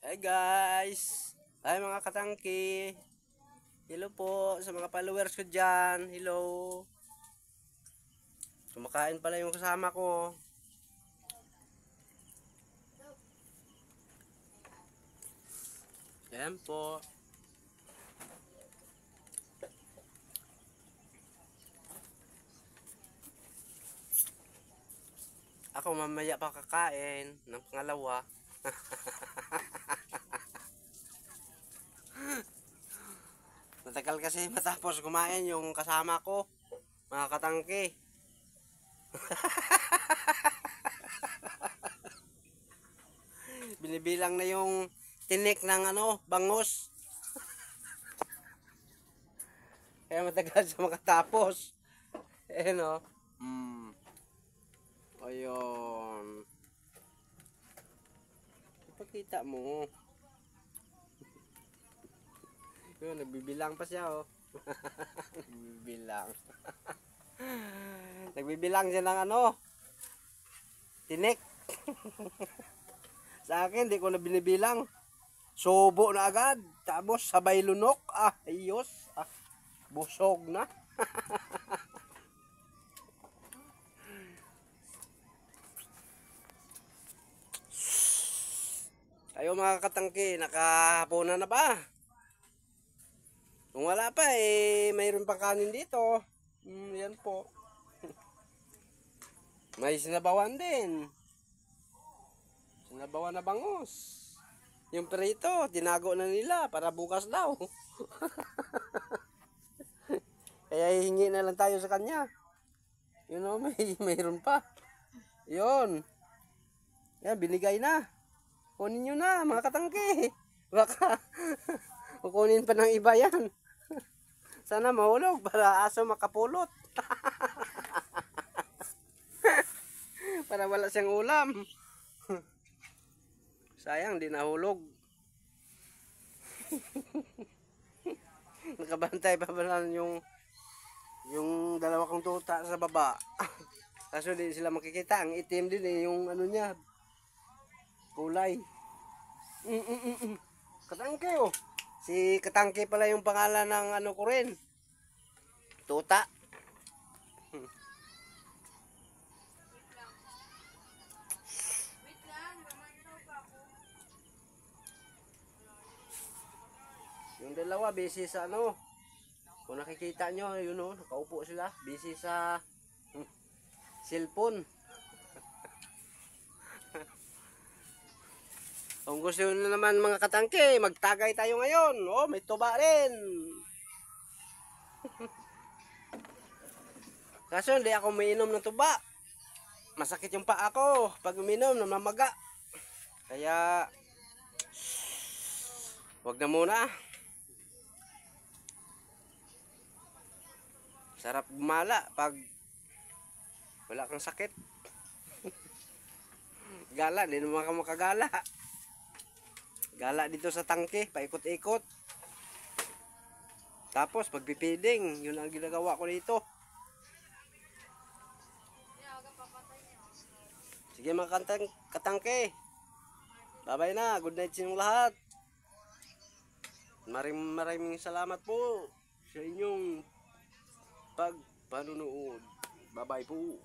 Hi guys! Hi mga katangki! Hello po sa mga followers ko dyan. Hello! Kumakain pala yung kasama ko. Yan po. Ako mamaya pa kakain ng pangalawa. Matagal kasi matapos kumain yung kasama ko. Mga katangki. Binibilang na yung tinik ng bangus. Kaya matagal siya makatapos. No? Ayun. Ipakita mo. Yun, nagbibilang pa siya, oh. Nagbibilang. Nagbibilang siya ng tinik. Sa akin, di ko na binibilang. Subo na agad. Tapos, sabay lunok. Ayos. Busog na. Ayo mga katangki, nakahapunan na ba? Kung wala pa, mayroon pang kanin dito. Yan po. May sinabawan din. Sinabawan na bangus. Yung prito, tinago na nila para bukas daw. Kaya hihingi na lang tayo sa kanya. Mayroon pa. Yun. Yan, binigay na. Kunin nyo na, mga katangki. Baka kukunin pa ng iba yan. Sana mahulog para aso makapulot. Para wala siyang ulam. Sayang, di nahulog. Nakabantay pa ba yung dalawa kong tuta sa baba. Kaso di sila makikita. Ang itim din yung niya. Kulay. Katangke oh. Si Katangke pala yung pangalan ng ko rin. Tuta. Yung dalawa busy sa kung nakikita nyo, nakaupo sila, busy sa cellphone. Kung gusto nyo naman mga katangke, magtagay tayo ngayon. May tuba rin. Kaso hindi ako mainom ng tuba. Masakit yung paa ko pag uminom, namamaga. Kaya wag na muna. Sarap gumala pag wala kang sakit. Gala, hindi naman ka makagala. Gala dito sa tangke, paikot-ikot. Tapos pagpipiding, yun ang ginagawa ko dito. Sige mga katangke. Bye-bye na, good night sa inyong lahat. Maraming salamat po sa inyong pagpanunood. Bye-bye po.